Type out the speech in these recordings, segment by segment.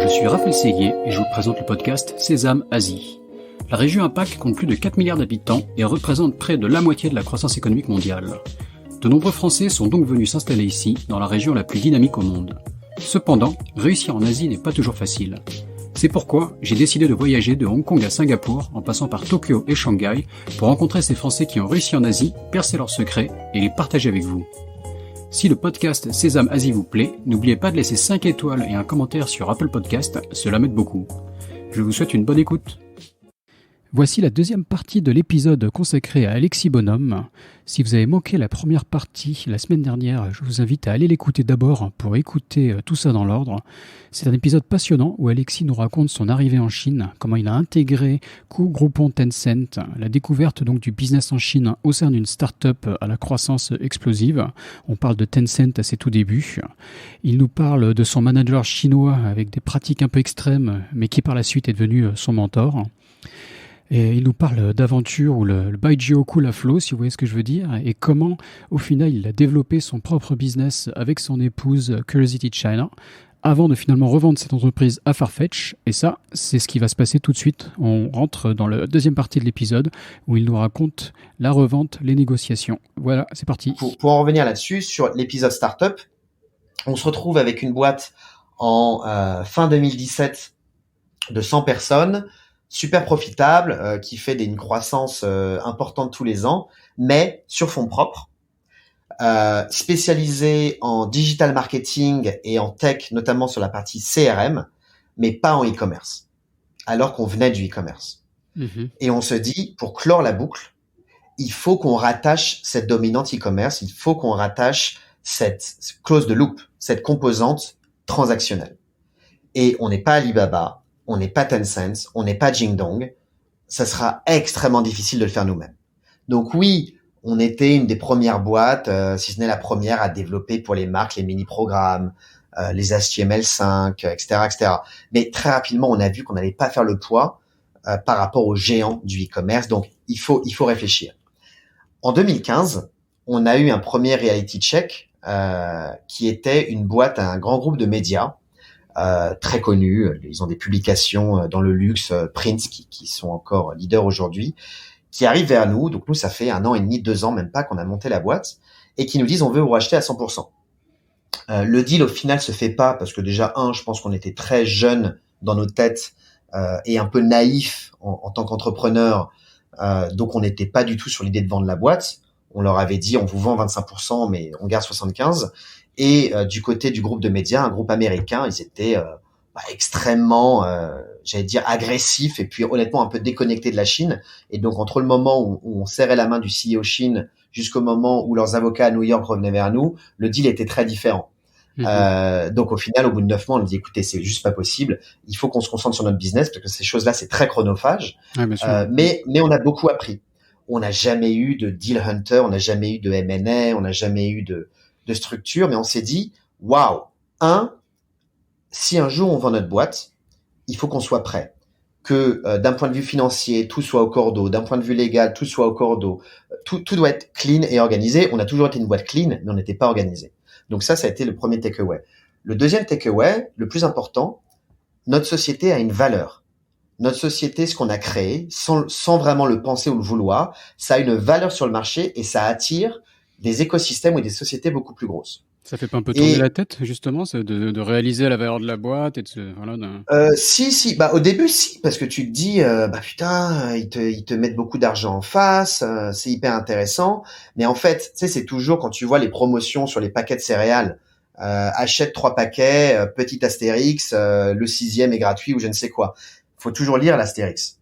suis Raphaël Séguier et je vous présente le podcast Sésame Asie. La région APAC compte plus de 4 milliards d'habitants et représente près de la moitié de la croissance économique mondiale. De nombreux Français sont donc venus s'installer ici, dans la région la plus dynamique au monde. Cependant, réussir en Asie n'est pas toujours facile. C'est pourquoi j'ai décidé de voyager de Hong Kong à Singapour, en passant par Tokyo et Shanghai, pour rencontrer ces Français qui ont réussi en Asie, percer leurs secrets et les partager avec vous. Si le podcast Sésame Asie vous plaît, n'oubliez pas de laisser 5 étoiles et un commentaire sur Apple Podcast, cela m'aide beaucoup. Je vous souhaite une bonne écoute. Voici la deuxième partie de l'épisode consacré à Alexis Bonhomme. Si vous avez manqué la première partie la semaine dernière, je vous invite à aller l'écouter d'abord pour écouter tout ça dans l'ordre. C'est un épisode passionnant où Alexis nous raconte son arrivée en Chine, comment il a intégré Groupon Tencent, la découverte donc du business en Chine au sein d'une start-up à la croissance explosive. On parle de Tencent à ses tout débuts. Il nous parle de son manager chinois avec des pratiques un peu extrêmes, mais qui par la suite est devenu son mentor. Et il nous parle d'aventure où le Baizhou coule à flot, si vous voyez ce que je veux dire, et comment, au final, il a développé son propre business avec son épouse Curiosity China, avant de finalement revendre cette entreprise à Farfetch. Et ça, c'est ce qui va se passer tout de suite. On rentre dans la deuxième partie de l'épisode, où il nous raconte la revente, les négociations. Voilà, c'est parti. Pour en revenir là-dessus, sur l'épisode Startup, on se retrouve avec une boîte en fin 2017 de 100 personnes, super profitable, qui fait une croissance importante tous les ans, mais sur fonds propres, spécialisée en digital marketing et en tech, notamment sur la partie CRM, mais pas en e-commerce, alors qu'on venait du e-commerce. Et on se dit, pour clore la boucle, il faut qu'on rattache cette dominante e-commerce, il faut qu'on rattache cette close de loop, cette composante transactionnelle. Et on n'est pas Alibaba, on n'est pas Tencent, on n'est pas Jingdong, ça sera extrêmement difficile de le faire nous-mêmes. Donc oui, on était une des premières boîtes, si ce n'est la première à développer pour les marques les mini-programmes, les HTML5, etc., etc. Mais très rapidement, on a vu qu'on n'allait pas faire le poids par rapport aux géants du e-commerce, donc il faut réfléchir. En 2015, on a eu un premier reality check qui était une boîte, un grand groupe de médias, très connus, ils ont des publications dans le luxe, Prince, qui sont encore leaders aujourd'hui, qui arrivent vers nous, donc nous ça fait 1 an et demi, 2 ans même pas qu'on a monté la boîte, et qui nous disent on veut vous racheter à 100%. Le deal au final se fait pas, parce que déjà je pense qu'on était très jeunes dans nos têtes, et un peu naïfs en tant qu'entrepreneurs, donc on n'était pas du tout sur l'idée de vendre la boîte. On leur avait dit on vous vend 25%, mais on garde 75%. Et du côté du groupe de médias, un groupe américain, ils étaient extrêmement, j'allais dire, agressifs et puis honnêtement un peu déconnectés de la Chine. Et donc entre le moment où on serrait la main du CEO Chine jusqu'au moment où leurs avocats à New York revenaient vers nous, le deal était très différent. Donc au final, au bout de 9 mois, on nous dit écoutez, c'est juste pas possible. Il faut qu'on se concentre sur notre business parce que ces choses-là, c'est très chronophage. Mais on a beaucoup appris. On n'a jamais eu de deal hunter, on n'a jamais eu de M&A, on n'a jamais eu de structure, mais on s'est dit, waouh, si un jour on vend notre boîte, il faut qu'on soit prêt. Que d'un point de vue financier, tout soit au cordeau, d'un point de vue légal, tout soit au cordeau, tout doit être clean et organisé. On a toujours été une boîte clean, mais on n'était pas organisé. Donc ça a été le premier takeaway. Le deuxième takeaway, le plus important, notre société a une valeur. Notre société, ce qu'on a créé, sans vraiment le penser ou le vouloir, ça a une valeur sur le marché et ça attire des écosystèmes ou des sociétés beaucoup plus grosses. Ça fait pas un peu tourner la tête, justement, de réaliser la valeur de la boîte et Si. Au début, si, parce que tu te dis, putain, ils te mettent beaucoup d'argent en face, c'est hyper intéressant. Mais en fait, tu sais, c'est toujours quand tu vois les promotions sur les paquets de céréales, achète 3 paquets, petit astérix, le 6e est gratuit ou je ne sais quoi. Faut toujours lire l'astérix.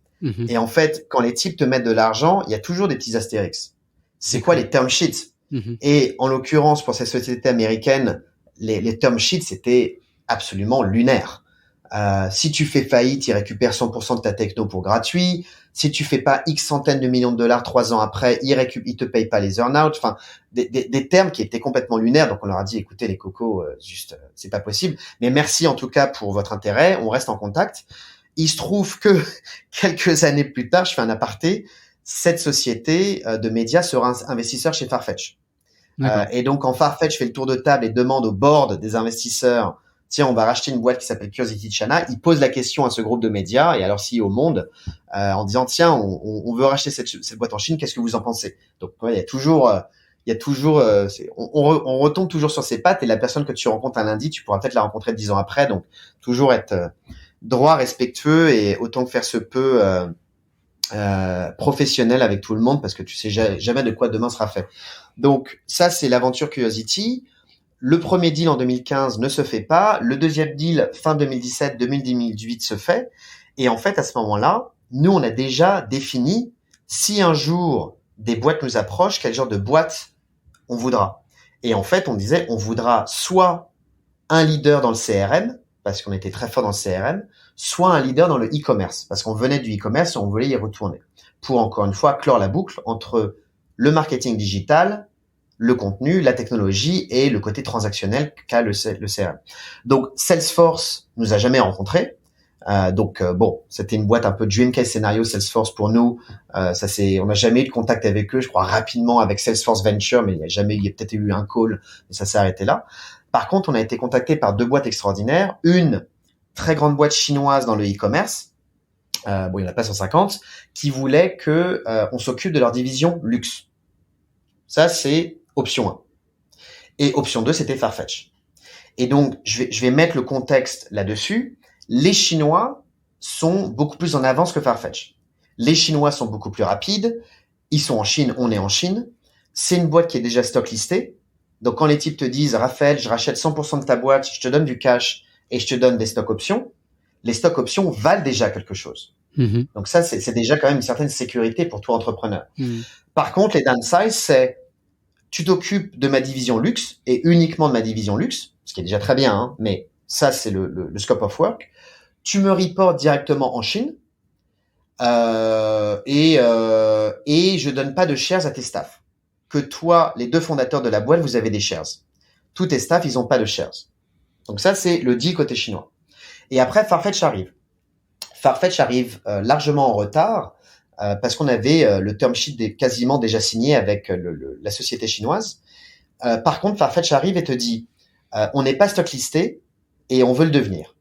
Et en fait, quand les types te mettent de l'argent, il y a toujours des petits astérix. C'est quoi les term sheets? Et en l'occurrence, pour cette société américaine, les term sheets, c'était absolument lunaire. Si tu fais faillite, ils récupèrent 100% de ta techno pour gratuit. Si tu fais pas X centaines de millions de dollars 3 ans après, ils te payent pas les earn-out. Enfin, des termes qui étaient complètement lunaires. Donc, on leur a dit, écoutez, les cocos, c'est pas possible. Mais merci en tout cas pour votre intérêt. On reste en contact. Il se trouve que quelques années plus tard, je fais un aparté, cette société de médias sera investisseur chez Farfetch. Et donc, quand Farfetch fait le tour de table et demande au board des investisseurs tiens, on va racheter une boîte qui s'appelle Curiosity China. Il pose la question à ce groupe de médias et alors si au Monde en disant tiens, on veut racheter cette boîte en Chine, qu'est-ce que vous en pensez? Donc il y a toujours on retombe toujours sur ses pattes et la personne que tu rencontres un lundi, tu pourras peut-être la rencontrer 10 ans après. Donc toujours être droit, respectueux et autant que faire se peut professionnel avec tout le monde parce que tu sais jamais de quoi demain sera fait. Donc ça c'est l'aventure Curiosity. Le premier deal en 2015 ne se fait pas. Le deuxième deal fin 2017, 2018 se fait. Et en fait, à ce moment-là, nous, on a déjà défini si un jour des boîtes nous approchent, quel genre de boîte on voudra. Et en fait, on disait, on voudra soit un leader dans le CRM, parce qu'on était très fort dans le CRM, soit un leader dans le e-commerce, parce qu'on venait du e-commerce et on voulait y retourner. Pour, encore une fois, clore la boucle entre le marketing digital, le contenu, la technologie et le côté transactionnel qu'a le CRM. Donc, Salesforce nous a jamais rencontrés. Bon, c'était une boîte un peu dream case scénario Salesforce pour nous. On n'a jamais eu de contact avec eux. Je crois rapidement avec Salesforce Venture, mais il y a peut-être eu un call, mais ça s'est arrêté là. Par contre, on a été contacté par 2 boîtes extraordinaires. Une très grande boîte chinoise dans le e-commerce. Il y en a pas 150, qui voulait que on s'occupe de leur division luxe. Ça, c'est option 1. Et option 2, c'était Farfetch. Et donc, je vais mettre le contexte là-dessus. Les Chinois sont beaucoup plus en avance que Farfetch. Les Chinois sont beaucoup plus rapides. Ils sont en Chine, on est en Chine. C'est une boîte qui est déjà stock listée. Donc, quand les types te disent, Raphaël, je rachète 100% de ta boîte, je te donne du cash et je te donne des stock options, les stock options valent déjà quelque chose. Mmh. Donc ça, c'est déjà quand même une certaine sécurité pour toi, entrepreneur. Mmh. Par contre, les downsides, c'est tu t'occupes de ma division luxe et uniquement de ma division luxe, ce qui est déjà très bien, hein, mais ça, c'est le scope of work. Tu me reportes directement en Chine et je donne pas de shares à tes staffs. Que toi, les 2 fondateurs de la boîte, vous avez des shares. Tous tes staffs, ils ont pas de shares. Donc ça, c'est le deal côté chinois. Et après, Farfetch arrive. Farfetch arrive largement en retard parce qu'on avait le term sheet quasiment déjà signé avec la société chinoise. Par contre, Farfetch arrive et te dit on n'est pas stock listé et on veut le devenir.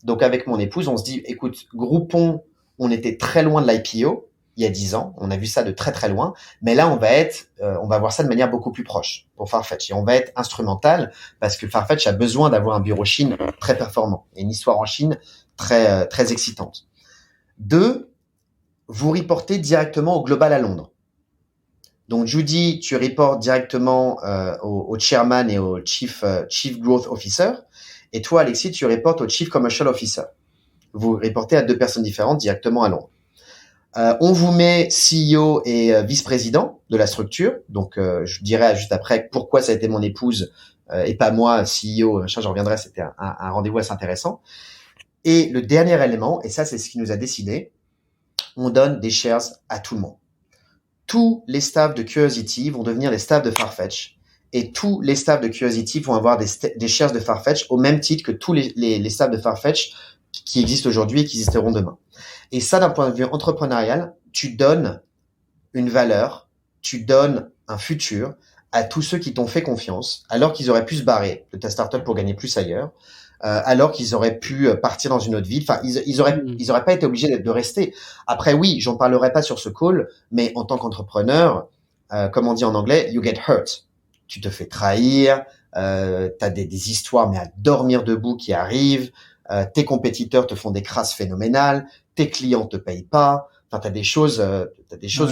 Donc avec mon épouse, on se dit écoute, Groupon, on était très loin de l'IPO il y a 10 ans, on a vu ça de très très loin, mais là on va voir ça de manière beaucoup plus proche pour Farfetch et on va être instrumental parce que Farfetch a besoin d'avoir un bureau Chine très performant et une histoire en Chine très très excitante. 2, vous reportez directement au global à Londres. Donc Judy, tu reportes directement au chairman et au chief growth officer, et toi Alexis, tu reportes au chief commercial officer. Vous reportez à 2 personnes différentes directement à Londres. On vous met CEO et vice-président de la structure. Donc je dirais juste après pourquoi ça a été mon épouse et pas moi CEO. Je reviendrai. C'était un rendez-vous assez intéressant. Et le dernier élément, et ça c'est ce qui nous a décidé, on donne des shares à tout le monde. Tous les staffs de Curiosity vont devenir les staffs de Farfetch et tous les staffs de Curiosity vont avoir des shares de Farfetch au même titre que tous les staffs de Farfetch qui existent aujourd'hui et qui existeront demain. Et ça, d'un point de vue entrepreneurial, tu donnes une valeur, tu donnes un futur à tous ceux qui t'ont fait confiance, alors qu'ils auraient pu se barrer de ta startup pour gagner plus ailleurs, alors qu'ils auraient pu partir dans une autre ville. Enfin, ils auraient pas été obligés de rester. Après, oui, j'en parlerai pas sur ce call, mais en tant qu'entrepreneur, comme on dit en anglais, you get hurt. Tu te fais trahir, t'as des histoires, mais à dormir debout qui arrivent. Tes compétiteurs te font des crasses phénoménales, tes clients te payent pas. Enfin, t'as des choses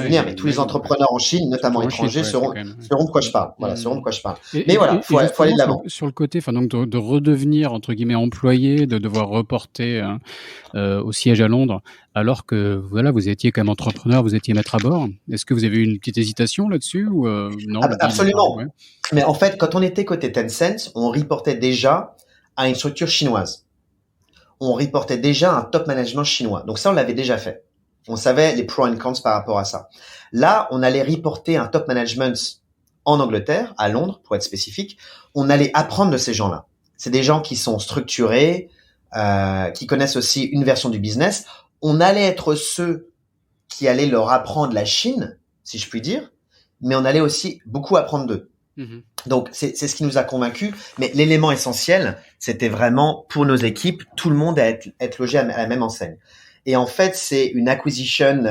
lunaires. Mais tous les entrepreneurs en Chine, notamment étrangers, sauront de quoi je parle. Voilà, sauront de quoi je parle. Mais voilà, faut aller de l'avant. Sur le côté, enfin donc de redevenir entre guillemets employé, de devoir reporter au siège à Londres, alors que voilà, vous étiez quand même entrepreneur, vous étiez maître à bord. Est-ce que vous avez eu une petite hésitation là-dessus ou non? Absolument. Ouais. Mais en fait, quand on était côté Tencent, on reportait déjà à une structure chinoise. On reportait déjà un top management chinois. Donc ça, on l'avait déjà fait. On savait les pros and cons par rapport à ça. Là, on allait reporter un top management en Angleterre, à Londres, pour être spécifique. On allait apprendre de ces gens-là. C'est des gens qui sont structurés, qui connaissent aussi une version du business. On allait être ceux qui allaient leur apprendre la Chine, si je puis dire, mais on allait aussi beaucoup apprendre d'eux. Donc, c'est ce qui nous a convaincus. Mais l'élément essentiel, c'était vraiment pour nos équipes, tout le monde à être logé à la même enseigne. Et en fait, c'est une acquisition.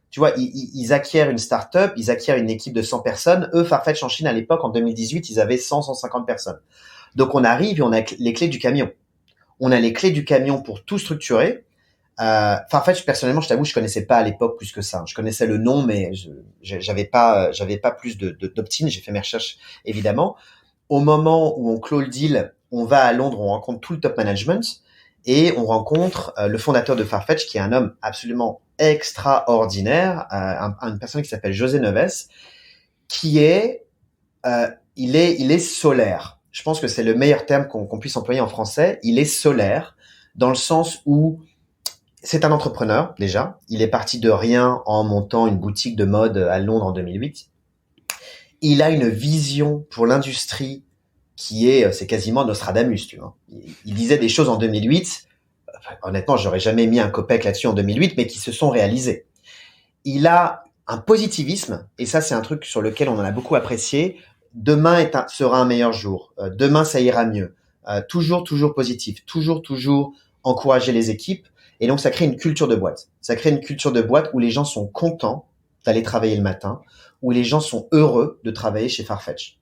Tu vois, ils acquièrent une start-up, ils acquièrent une équipe de 100 personnes. Eux, Farfetch en Chine à l'époque, en 2018, ils avaient 150 personnes. Donc, on arrive et on a les clés du camion. On a les clés du camion pour tout structurer. Farfetch, personnellement, je t'avoue, je connaissais pas à l'époque plus que ça. Je connaissais le nom, mais j'avais pas plus d'opt-in. J'ai fait mes recherches, évidemment. Au moment où on clôt le deal, on va à Londres, on rencontre tout le top management et on rencontre le fondateur de Farfetch, qui est un homme absolument extraordinaire, une personne qui s'appelle José Neves, qui est, il est solaire. Je pense que c'est le meilleur terme qu'on puisse employer en français. Il est solaire dans le sens où c'est un entrepreneur, déjà. Il est parti de rien en montant une boutique de mode à Londres en 2008. Il a une vision pour l'industrie c'est quasiment Nostradamus, tu vois. Il disait des choses en 2008. Honnêtement, j'aurais jamais mis un copec là-dessus en 2008, mais qui se sont réalisées. Il a un positivisme, et ça, c'est un truc sur lequel on en a beaucoup apprécié. Demain sera un meilleur jour. Demain, ça ira mieux. Toujours positif. Toujours encourager les équipes. Et donc, ça crée une culture de boîte. Ça crée une culture de boîte où les gens sont contents d'aller travailler le matin, où les gens sont heureux de travailler chez Farfetch.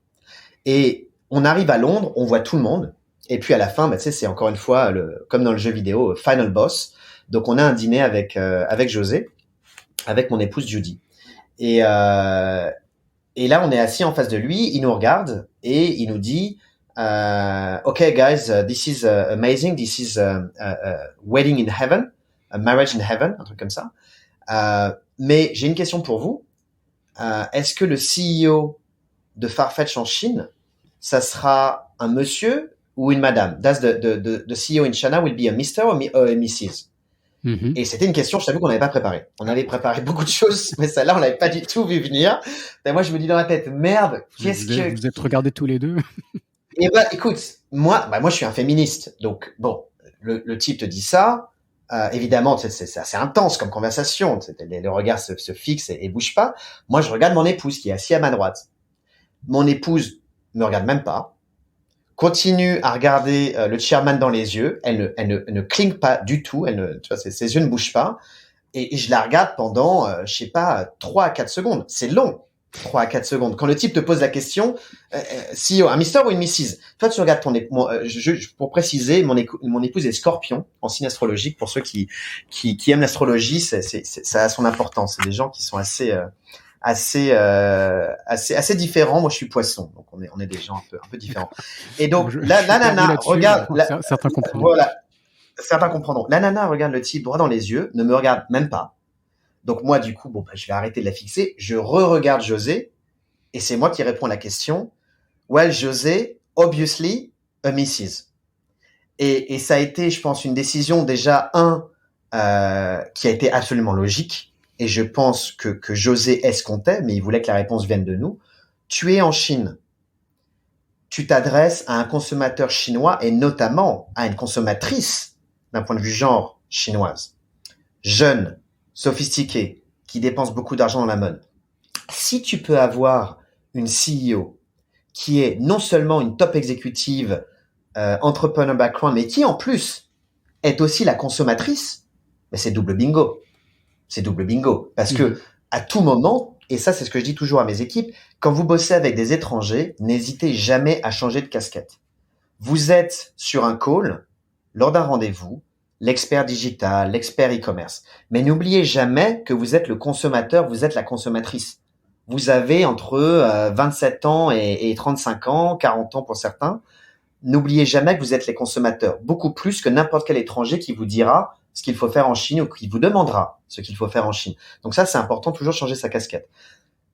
Et on arrive à Londres, on voit tout le monde. Et puis, à la fin, tu sais, c'est encore une fois, comme dans le jeu vidéo, Final Boss. Donc, on a un dîner avec José, avec mon épouse Judy. Et là, on est assis en face de lui, il nous regarde et il nous dit, okay, guys, this is amazing. This is a wedding in heaven, a marriage in heaven, un truc comme ça. Mais j'ai une question pour vous. Est-ce que le CEO de Farfetch en Chine, ça sera un monsieur ou une madame? Does the CEO in China will be a Mr. or a Mrs.? Et c'était une question, je t'avoue qu'on n'avait pas préparé. On avait préparé beaucoup de choses, mais celle-là, on l'avait pas du tout vu venir. Et moi, je me dis dans la tête, merde, vous êtes regardés tous les deux? Et bah, écoute, moi, je suis un féministe. Donc, bon, le type te dit ça. Évidemment, c'est assez intense comme conversation. Le regard se fixe et bouge pas. Moi, je regarde mon épouse qui est assise à ma droite. Mon épouse me regarde même pas. Continue à regarder le chairman dans les yeux. Elle ne cligne pas du tout. Tu vois, ses yeux ne bougent pas. Et je la regarde pendant, je sais pas, 3 à 4 secondes. C'est long. 3 à 4 secondes. Quand le type te pose la question, CEO, un Mister ou une Mrs. Toi, tu regardes pour préciser, mon épouse est Scorpion en signe astrologique. Pour ceux qui aiment l'astrologie, ça a son importance. C'est des gens qui sont assez différents. Moi, je suis Poisson, donc on est des gens un peu différents. Et donc la nana regarde, certains comprendront. Voilà, certains comprendront. La nana regarde le type droit dans les yeux, ne me regarde même pas. Donc moi, du coup, je vais arrêter de la fixer. Je regarde José et c'est moi qui réponds à la question. Well, José, obviously, a Mrs. Et ça a été, je pense, une décision déjà qui a été absolument logique. Et je pense que José escomptait, mais il voulait que la réponse vienne de nous. Tu es en Chine. Tu t'adresses à un consommateur chinois et notamment à une consommatrice d'un point de vue genre chinoise. Jeune, sophistiquée, qui dépense beaucoup d'argent dans la mode. Si tu peux avoir une CEO qui est non seulement une top exécutive, entrepreneur background, mais qui en plus est aussi la consommatrice, mais c'est double bingo. C'est double bingo. Parce que à tout moment, et ça c'est ce que je dis toujours à mes équipes, quand vous bossez avec des étrangers, n'hésitez jamais à changer de casquette. Vous êtes sur un call, lors d'un rendez-vous, l'expert digital, l'expert e-commerce. Mais n'oubliez jamais que vous êtes le consommateur, vous êtes la consommatrice. Vous avez entre 27 ans et 35 ans, 40 ans pour certains. N'oubliez jamais que vous êtes les consommateurs, beaucoup plus que n'importe quel étranger qui vous dira ce qu'il faut faire en Chine ou qui vous demandera ce qu'il faut faire en Chine. Donc ça, c'est important, toujours changer sa casquette.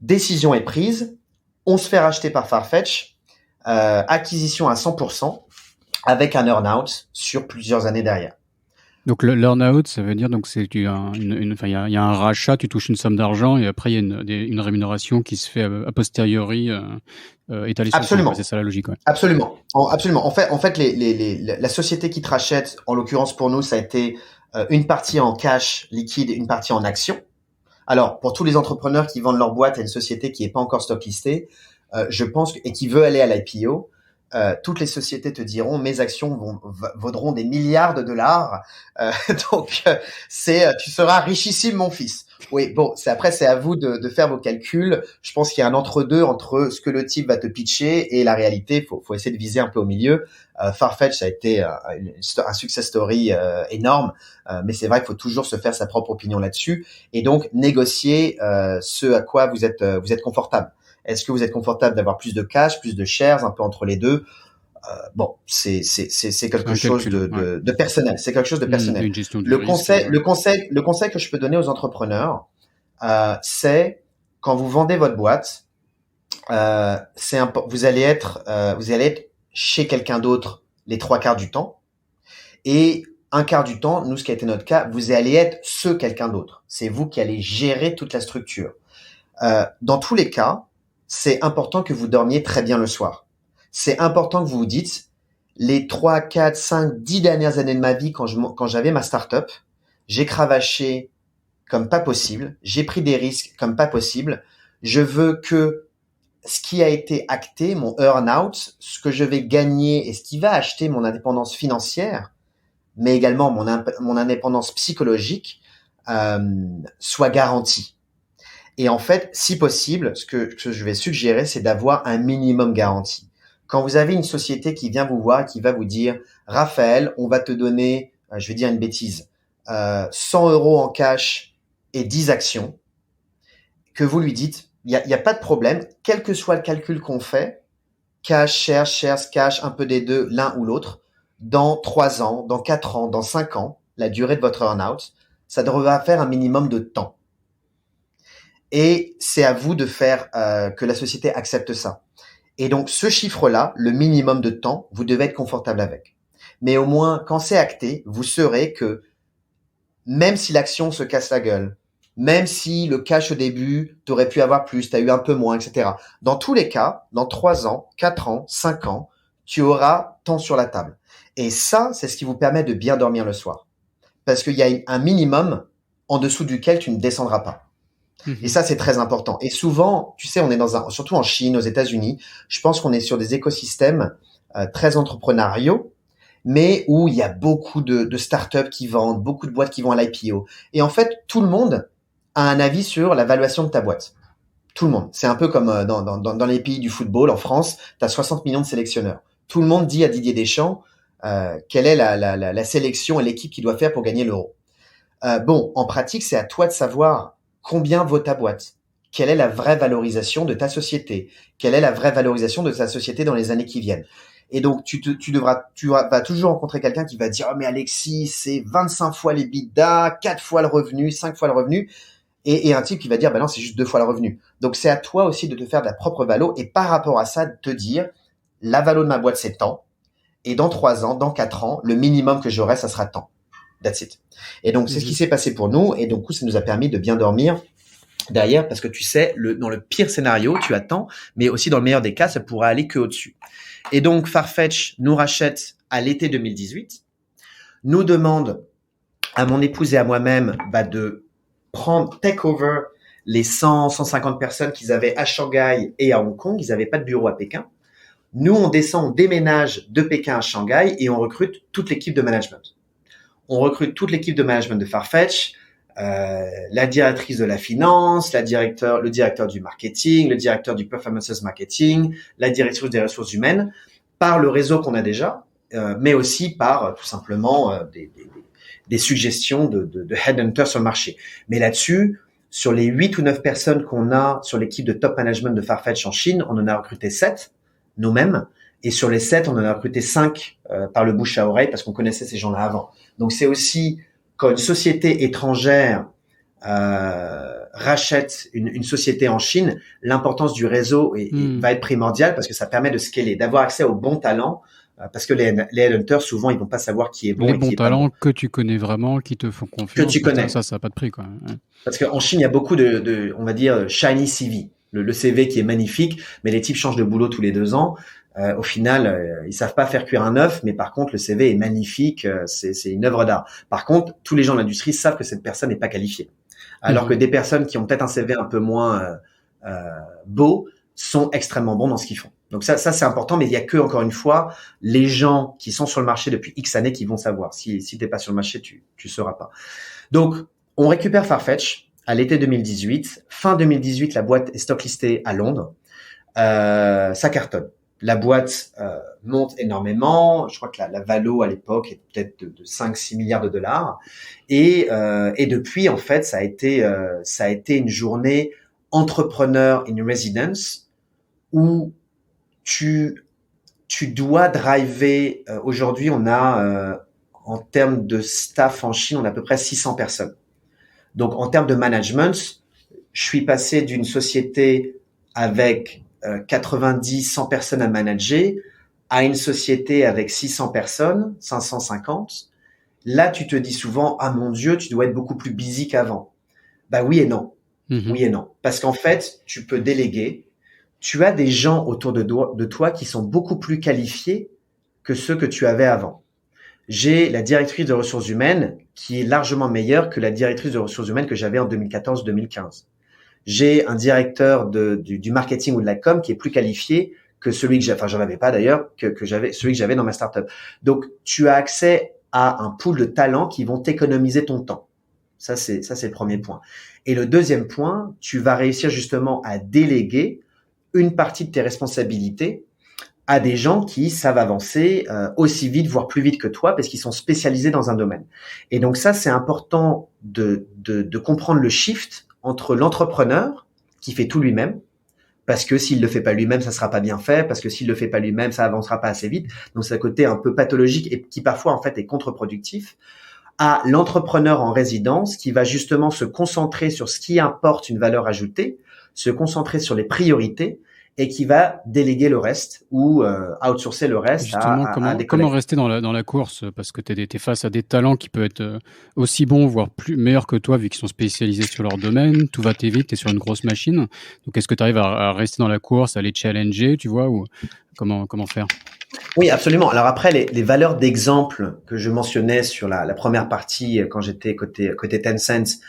Décision est prise, on se fait racheter par Farfetch, acquisition à 100%, avec un earn-out sur plusieurs années derrière. Donc l'earn-out, ça veut dire donc il y a un rachat, tu touches une somme d'argent et après il y a une rémunération qui se fait a posteriori étalée sur le temps. C'est ça la logique, ouais. Absolument. En fait, la société qui te rachète, en l'occurrence pour nous, ça a été une partie en cash liquide, une partie en action. Alors pour tous les entrepreneurs qui vendent leur boîte à une société qui n'est pas encore stock listée, je pense, et qui veut aller à l'IPO, toutes les sociétés te diront mes actions vaudront des milliards de dollars. Donc tu seras richissime mon fils. Oui, bon, c'est à vous de faire vos calculs. Je pense qu'il y a un entre-deux entre ce que le type va te pitcher et la réalité. Faut essayer de viser un peu au milieu. Farfetch, ça a été un success story énorme, mais c'est vrai qu'il faut toujours se faire sa propre opinion là-dessus et donc négocier ce à quoi vous êtes confortable. Est-ce que vous êtes confortable d'avoir plus de cash, plus de shares, un peu entre les deux? Bon, c'est quelque chose de personnel. C'est quelque chose de personnel. Une gestion du le risque, conseil que je peux donner aux entrepreneurs, c'est quand vous vendez votre boîte, vous allez être chez quelqu'un d'autre les 3/4 du temps et un quart du temps, nous, ce qui a été notre cas, vous allez être ce quelqu'un d'autre. C'est vous qui allez gérer toute la structure. Dans tous les cas, c'est important que vous dormiez très bien le soir. C'est important que vous vous dites, les 3, 4, 5, 10 dernières années de ma vie, quand j'avais ma start-up, j'ai cravaché comme pas possible, j'ai pris des risques comme pas possible. Je veux que ce qui a été acté, mon earn-out, ce que je vais gagner et ce qui va acheter mon indépendance financière, mais également mon indépendance psychologique, soit garanti. Et en fait, si possible, ce que je vais suggérer, c'est d'avoir un minimum garanti. Quand vous avez une société qui vient vous voir et qui va vous dire « Raphaël, on va te donner, je vais dire une bêtise, 100 € en cash et 10 actions », que vous lui dites « Il y a pas de problème, quel que soit le calcul qu'on fait, cash, shares, cash, un peu des deux, l'un ou l'autre, dans 3 ans, dans 4 ans, dans 5 ans, la durée de votre earn-out, ça devra faire un minimum de temps. » Et c'est à vous de faire que la société accepte ça. Et donc, ce chiffre-là, le minimum de temps, vous devez être confortable avec. Mais au moins, quand c'est acté, vous saurez que même si l'action se casse la gueule, même si le cash au début, tu aurais pu avoir plus, tu as eu un peu moins, etc. Dans tous les cas, dans 3 ans, 4 ans, 5 ans, tu auras tant sur la table. Et ça, c'est ce qui vous permet de bien dormir le soir. Parce qu'il y a un minimum en dessous duquel tu ne descendras pas. Et ça, c'est très important. Et souvent, tu sais, on est surtout en Chine, aux États-Unis, je pense qu'on est sur des écosystèmes très entrepreneuriaux, mais où il y a beaucoup de startups qui vendent, beaucoup de boîtes qui vont à l'IPO. Et en fait, tout le monde a un avis sur la valuation de ta boîte. Tout le monde. C'est un peu comme dans les pays du football. En France, tu as 60 millions de sélectionneurs. Tout le monde dit à Didier Deschamps quelle est la sélection et l'équipe qu'il doit faire pour gagner l'Euro. Bon, en pratique, c'est à toi de savoir combien vaut ta boîte, quelle est la vraie valorisation de ta société, quelle est la vraie valorisation de ta société dans les années qui viennent. Et donc, tu vas toujours rencontrer quelqu'un qui va dire « Oh, mais Alexis, c'est 25 fois l'EBITDA, 4 fois le revenu, 5 fois le revenu. » Et un type qui va dire « Ben non, c'est juste 2 fois le revenu. » Donc, c'est à toi aussi de te faire de la propre valo et par rapport à ça, de te dire « La valo de ma boîte, c'est tant. Et dans 3 ans, dans 4 ans, le minimum que j'aurai, ça sera tant. » That's it. Et donc, c'est ce qui s'est passé pour nous. Et donc, ça nous a permis de bien dormir derrière parce que tu sais, dans le pire scénario, tu attends, mais aussi dans le meilleur des cas, ça pourra aller que au-dessus. Et donc, Farfetch nous rachète à l'été 2018, nous demande à mon épouse et à moi-même de take over les 100, 150 personnes qu'ils avaient à Shanghai et à Hong Kong. Ils n'avaient pas de bureau à Pékin. Nous, on déménage de Pékin à Shanghai et on recrute toute l'équipe de management. On recrute toute l'équipe de management de Farfetch, la directrice de la finance, le directeur du marketing, le directeur du performance marketing, la directrice des ressources humaines, par le réseau qu'on a déjà, mais aussi par tout simplement des suggestions de headhunters sur le marché. Mais là-dessus, sur les 8 ou 9 personnes qu'on a sur l'équipe de top management de Farfetch en Chine, on en a recruté 7 nous-mêmes. Et sur les 7, on en a recruté 5 par le bouche à oreille parce qu'on connaissait ces gens-là avant. Donc, c'est aussi quand une société étrangère rachète une société en Chine, l'importance du réseau va être primordiale parce que ça permet de scaler, d'avoir accès aux bons talents. Parce que les headhunters, souvent, ils vont pas savoir qui est bon les et qui bons est talents pas bon. que tu connais vraiment, qui te font confiance. Que tu connais. Ça n'a pas de prix, quoi. Ouais. Parce qu'en Chine, il y a beaucoup on va dire, shiny CV. Le CV qui est magnifique, mais les types changent de boulot tous les 2 ans. Au final, ils savent pas faire cuire un œuf, mais par contre, le CV est magnifique, c'est une œuvre d'art. Par contre, tous les gens de l'industrie savent que cette personne n'est pas qualifiée. Alors que des personnes qui ont peut-être un CV un peu moins beau sont extrêmement bons dans ce qu'ils font. Donc ça c'est important, mais il y a que, encore une fois, les gens qui sont sur le marché depuis X années qui vont savoir. Si t'es pas sur le marché, tu sauras pas. Donc, on récupère Farfetch à l'été 2018. Fin 2018, la boîte est stocklistée à Londres. Ça cartonne. La boîte monte énormément. Je crois que la valo à l'époque est peut-être de 5-6 milliards de dollars. Et depuis, en fait, ça a été une journée entrepreneur in residence où tu dois driver. Aujourd'hui, on a en termes de staff en Chine, on a à peu près 600 personnes. Donc, en termes de management, je suis passé d'une société avec 90, 100 personnes à manager à une société avec 600 personnes, 550. Là, tu te dis souvent, ah mon Dieu, tu dois être beaucoup plus busy qu'avant. Bah oui et non. Oui et non. Parce qu'en fait, tu peux déléguer. Tu as des gens autour de toi qui sont beaucoup plus qualifiés que ceux que tu avais avant. J'ai la directrice de ressources humaines qui est largement meilleure que la directrice de ressources humaines que j'avais en 2014-2015. J'ai un directeur du marketing ou de la com qui est plus qualifié que celui que j'en avais pas d'ailleurs, celui que j'avais dans ma startup. Donc, tu as accès à un pool de talents qui vont t'économiser ton temps. Ça, c'est le premier point. Et le deuxième point, tu vas réussir justement à déléguer une partie de tes responsabilités à des gens qui savent avancer aussi vite, voire plus vite que toi, parce qu'ils sont spécialisés dans un domaine. Et donc ça, c'est important de comprendre le shift entre l'entrepreneur qui fait tout lui-même, parce que s'il le fait pas lui-même, ça sera pas bien fait, parce que s'il le fait pas lui-même, ça avancera pas assez vite. Donc c'est un côté un peu pathologique et qui parfois en fait est contre-productif, à l'entrepreneur en résidence qui va justement se concentrer sur ce qui apporte une valeur ajoutée, se concentrer sur les priorités et qui va déléguer le reste ou outsourcer le reste. Justement, comment rester dans la course, parce que t'es face à des talents qui peuvent être aussi bons, voire meilleurs que toi, vu qu'ils sont spécialisés sur leur domaine. Tout va vite, t'es sur une grosse machine. Donc, est-ce que tu arrives à rester dans la course, à les challenger, tu vois, ou comment faire? Oui, absolument. Alors après, les valeurs d'exemple que je mentionnais sur la première partie quand j'étais côté Tencent,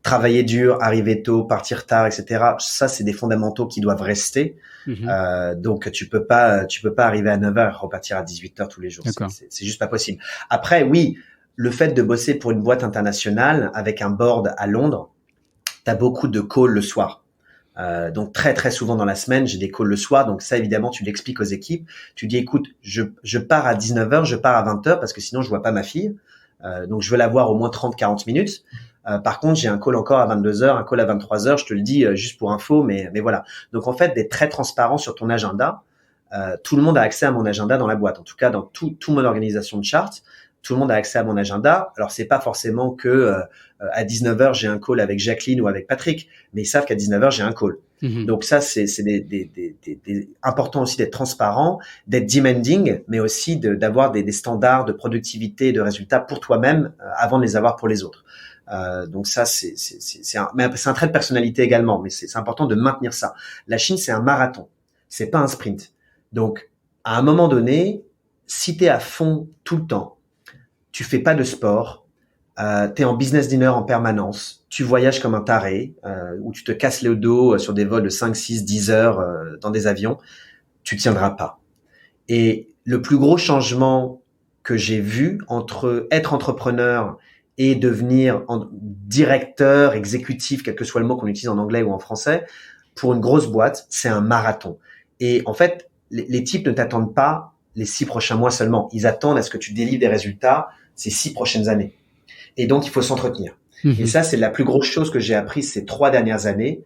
travailler dur, arriver tôt, partir tard, etc. Ça, c'est des fondamentaux qui doivent rester. Donc, tu peux pas arriver à 9h, repartir à 18h tous les jours. C'est juste pas possible. Après, oui, le fait de bosser pour une boîte internationale avec un board à Londres, t'as beaucoup de calls le soir. Donc très très souvent dans la semaine, j'ai des calls le soir. Donc ça, évidemment, tu l'expliques aux équipes. Tu dis, écoute, je pars à 19h, je pars à 20h parce que sinon je vois pas ma fille. Donc je veux la voir au moins 30-40 minutes. Par contre, j'ai un call encore à 22h, un call à 23h, je te le dis juste pour info, mais voilà. Donc en fait, d'être très transparent sur ton agenda. Tout le monde a accès à mon agenda dans la boîte. En tout cas, dans tout mon organisation de chart, tout le monde a accès à mon agenda. Alors c'est pas forcément que à 19h j'ai un call avec Jacqueline ou avec Patrick, mais ils savent qu'à 19h j'ai un call. Donc ça c'est important aussi d'être transparent, d'être demanding, mais aussi d'avoir des standards de productivité et de résultats pour toi-même avant de les avoir pour les autres. Donc ça c'est un trait de personnalité également, mais c'est important de maintenir ça. La Chine c'est un marathon, c'est pas un sprint. Donc à un moment donné, si t'es à fond tout le temps, tu fais pas de sport, t'es en business dinner en permanence, tu voyages comme un taré, ou tu te casses le dos sur des vols de 5, 6, 10 heures dans des avions, tu tiendras pas. Et le plus gros changement que j'ai vu entre être entrepreneur et devenir directeur, exécutif, quel que soit le mot qu'on utilise en anglais ou en français, pour une grosse boîte, c'est un marathon. Et en fait, les types ne t'attendent pas les 6 prochains mois seulement. Ils attendent à ce que tu délivres des résultats ces 6 prochaines années. Et donc, il faut s'entretenir. Et ça, c'est la plus grosse chose que j'ai appris ces 3 dernières années.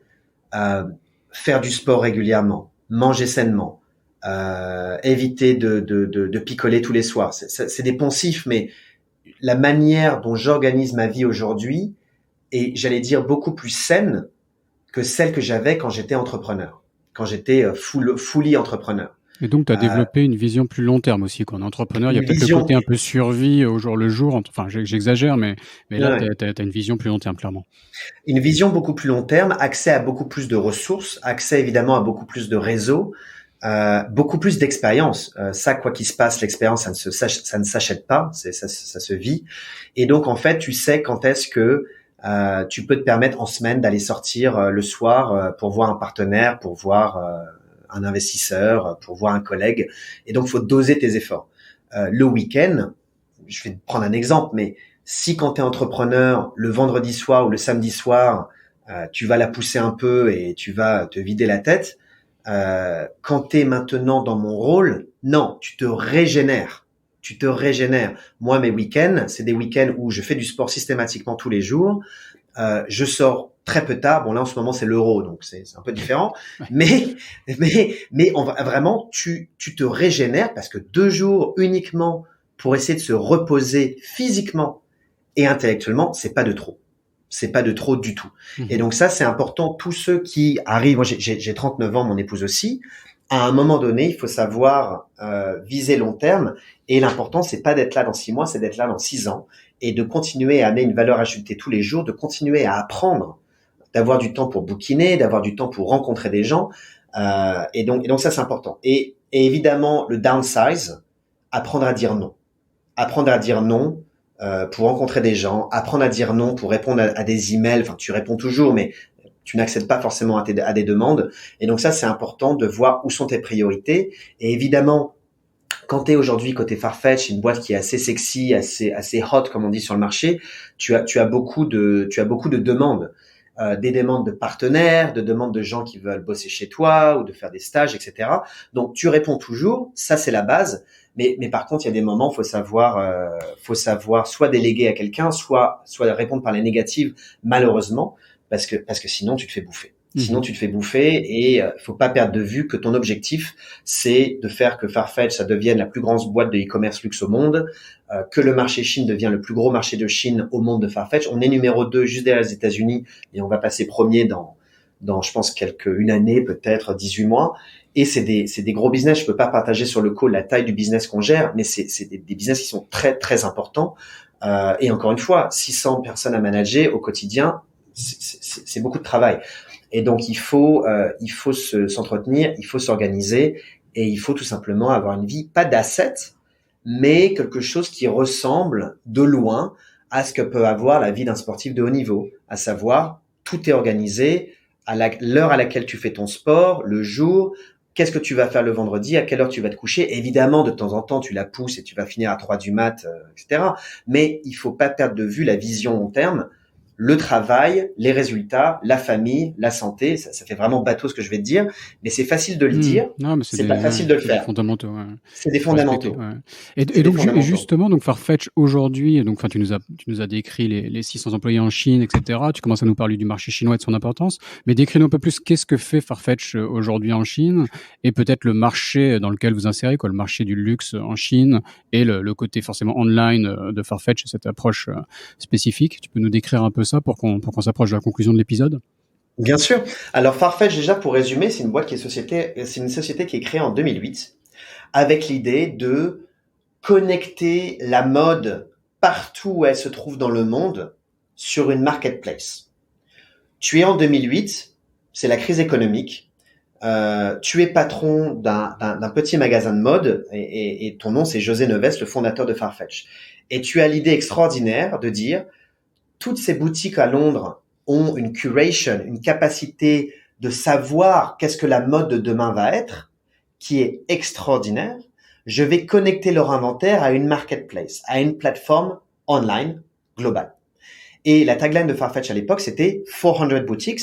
Faire du sport régulièrement, manger sainement, éviter de picoler tous les soirs. C'est des poncifs, mais la manière dont j'organise ma vie aujourd'hui est, j'allais dire, beaucoup plus saine que celle que j'avais quand j'étais entrepreneur, quand j'étais fully entrepreneur. Et donc, tu as développé une vision plus long terme aussi. Quand on est entrepreneur, il y a peut-être le côté un peu survie au jour le jour. Enfin, j'exagère, mais là, tu as une vision plus long terme, clairement. Une vision beaucoup plus long terme, accès à beaucoup plus de ressources, accès évidemment à beaucoup plus de réseaux, beaucoup plus d'expérience. Ça, quoi qu'il se passe, l'expérience, ça ne s'achète pas, ça se vit. Et donc, en fait, tu sais quand est-ce que tu peux te permettre en semaine d'aller sortir le soir pour voir un partenaire, pour voir un investisseur, pour voir un collègue. Et donc, il faut doser tes efforts. Le week-end, je vais te prendre un exemple, mais si quand tu es entrepreneur, le vendredi soir ou le samedi soir, tu vas la pousser un peu et tu vas te vider la tête, quand tu es maintenant dans mon rôle, non, tu te régénères. Tu te régénères. Moi, mes week-ends, c'est des week-ends où je fais du sport systématiquement tous les jours. Je sors très peu tard. Bon, là, en ce moment, c'est l'Euro, donc c'est un peu différent. Mais vraiment, tu te régénères parce que 2 jours uniquement pour essayer de se reposer physiquement et intellectuellement, c'est pas de trop. C'est pas de trop du tout. Et donc ça, c'est important. Tous ceux qui arrivent, moi j'ai 39 ans, mon épouse aussi. À un moment donné, il faut savoir viser long terme. Et l'important, c'est pas d'être là dans 6 mois, c'est d'être là dans 6 ans et de continuer à amener une valeur ajoutée tous les jours, de continuer à apprendre, d'avoir du temps pour bouquiner, d'avoir du temps pour rencontrer des gens. Et donc ça, c'est important. Et évidemment, le downsize, apprendre à dire non. Apprendre à dire non pour rencontrer des gens, apprendre à dire non pour répondre à des emails. Enfin, tu réponds toujours, mais tu n'accèdes pas forcément à des demandes. Et donc ça, c'est important de voir où sont tes priorités. Et évidemment, quand tu es aujourd'hui côté Farfetch, une boîte qui est assez sexy, assez hot, comme on dit sur le marché, tu as beaucoup de demandes. Des demandes de partenaires, de demandes de gens qui veulent bosser chez toi ou de faire des stages, etc. Donc, tu réponds toujours. Ça, c'est la base. Mais par contre, il y a des moments, faut savoir soit déléguer à quelqu'un, soit répondre par les négatives, malheureusement, parce que sinon tu te fais bouffer. Sinon tu te fais bouffer et faut pas perdre de vue que ton objectif, c'est de faire que Farfetch ça devienne la plus grande boîte de e-commerce luxe au monde, que le marché Chine devienne le plus gros marché de Chine au monde de Farfetch. On est numéro 2 juste derrière les États-Unis et on va passer premier dans je pense une année, peut-être 18 mois. Et c'est des gros business. Je peux pas partager sur le call la taille du business qu'on gère, mais c'est des business qui sont très, très importants. Et encore une fois, 600 personnes à manager au quotidien, c'est beaucoup de travail. Et donc, il faut s'entretenir, il faut s'organiser et il faut tout simplement avoir une vie, pas d'assets, mais quelque chose qui ressemble de loin à ce que peut avoir la vie d'un sportif de haut niveau, à savoir, tout est organisé, à l'heure à laquelle tu fais ton sport, le jour, qu'est-ce que tu vas faire le vendredi, à quelle heure tu vas te coucher. Évidemment, de temps en temps, tu la pousses et tu vas finir à 3 du mat, etc. Mais il faut pas perdre de vue la vision long terme, le travail, les résultats, la famille, la santé. Ça fait vraiment bateau ce que je vais te dire, mais c'est facile de le dire. Non, mais c'est pas facile de le faire. Des fondamentaux. Ouais. C'est des fondamentaux. Ouais. Et donc justement, donc Farfetch aujourd'hui, donc tu nous as décrit les 600 employés en Chine, etc. Tu commences à nous parler du marché chinois et de son importance, mais décris-nous un peu plus qu'est-ce que fait Farfetch aujourd'hui en Chine et peut-être le marché dans lequel vous insérez, le marché du luxe en Chine et le côté forcément online de Farfetch, cette approche spécifique. Tu peux nous décrire un peu ça pour qu'on s'approche de la conclusion de l'épisode? Bien sûr. Alors Farfetch, déjà pour résumer, c'est une société qui est créée en 2008 avec l'idée de connecter la mode partout où elle se trouve dans le monde sur une marketplace. Tu es en 2008, c'est la crise économique. Tu es patron d'un petit magasin de mode et ton nom c'est José Neves, le fondateur de Farfetch. Et tu as l'idée extraordinaire de dire toutes ces boutiques à Londres ont une curation, une capacité de savoir qu'est-ce que la mode de demain va être, qui est extraordinaire. Je vais connecter leur inventaire à une marketplace, à une plateforme online globale. Et la tagline de Farfetch à l'époque, c'était 400 boutiques,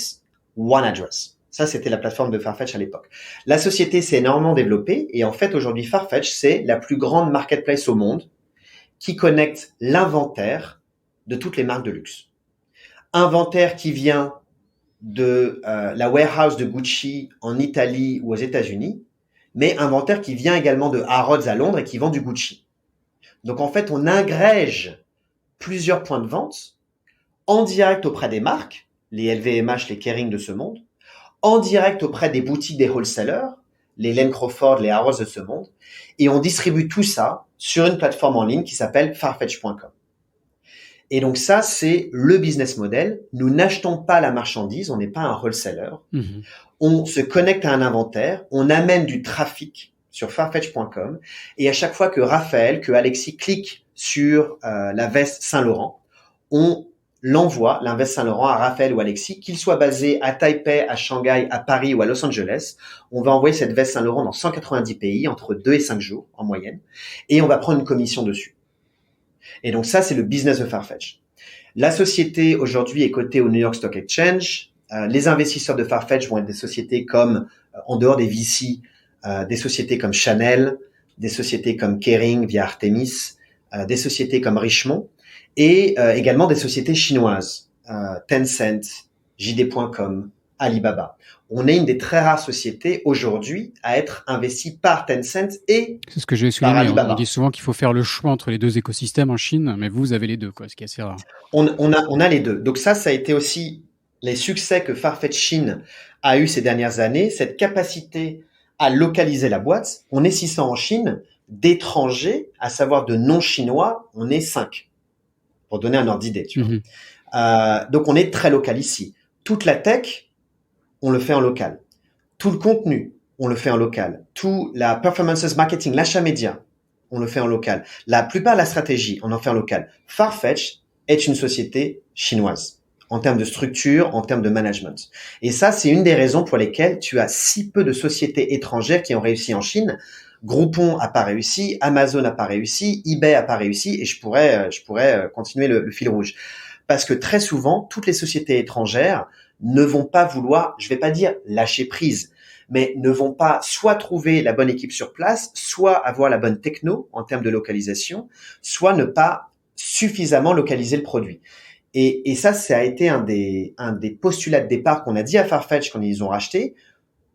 one address. Ça, c'était la plateforme de Farfetch à l'époque. La société s'est énormément développée et en fait, aujourd'hui, Farfetch, c'est la plus grande marketplace au monde qui connecte l'inventaire de toutes les marques de luxe. Inventaire qui vient de la warehouse de Gucci en Italie ou aux États-Unis, mais inventaire qui vient également de Harrods à Londres et qui vend du Gucci. Donc en fait, on agrège plusieurs points de vente en direct auprès des marques, les LVMH, les Kering de ce monde, en direct auprès des boutiques des wholesalers, les Lane Crawford, les Harrods de ce monde, et on distribue tout ça sur une plateforme en ligne qui s'appelle farfetch.com. Et donc ça, c'est le business model. Nous n'achetons pas la marchandise, on n'est pas un wholesaler. On se connecte à un inventaire, on amène du trafic sur farfetch.com et à chaque fois que Raphaël, que Alexis clique sur la veste Saint-Laurent, on l'envoie, la Veste Saint-Laurent, à Raphaël ou Alexis, qu'ils soient basés à Taipei, à Shanghai, à Paris ou à Los Angeles. On va envoyer cette Veste Saint-Laurent dans 190 pays, entre 2 et 5 jours en moyenne, et on va prendre une commission dessus. Et donc ça, c'est le business de Farfetch. La société, aujourd'hui, est cotée au New York Stock Exchange. Les investisseurs de Farfetch vont être des sociétés comme, en dehors des VC, des sociétés comme Chanel, des sociétés comme Kering via Artemis, des sociétés comme Richemont, et également des sociétés chinoises, Tencent, JD.com, Alibaba. On est une des très rares sociétés aujourd'hui à être investie par Tencent et c'est ce que j'ai par souligné. Alibaba. On dit souvent qu'il faut faire le choix entre les deux écosystèmes en Chine, mais vous avez les deux, quoi, ce qui est assez rare. On a les deux. Donc ça a été aussi les succès que Farfetch Chine a eu ces dernières années, cette capacité à localiser la boîte. On est 600 en Chine, d'étrangers, à savoir de non-chinois, on est 5. Pour donner un ordre d'idée, tu vois. Donc on est très local ici. Toute la tech, on le fait en local. Tout le contenu, on le fait en local. Tout la performance marketing, l'achat média, on le fait en local. La plupart de la stratégie, on en fait en local. Farfetch est une société chinoise en termes de structure, en termes de management. Et ça, c'est une des raisons pour lesquelles tu as si peu de sociétés étrangères qui ont réussi en Chine. Groupon n'a pas réussi, Amazon n'a pas réussi, eBay n'a pas réussi, et je pourrais continuer le fil rouge. Parce que très souvent, toutes les sociétés étrangères ne vont pas vouloir, je vais pas dire lâcher prise, mais ne vont pas soit trouver la bonne équipe sur place, soit avoir la bonne techno en termes de localisation, soit ne pas suffisamment localiser le produit. Et ça a été un des postulats de départ qu'on a dit à Farfetch quand ils ont racheté.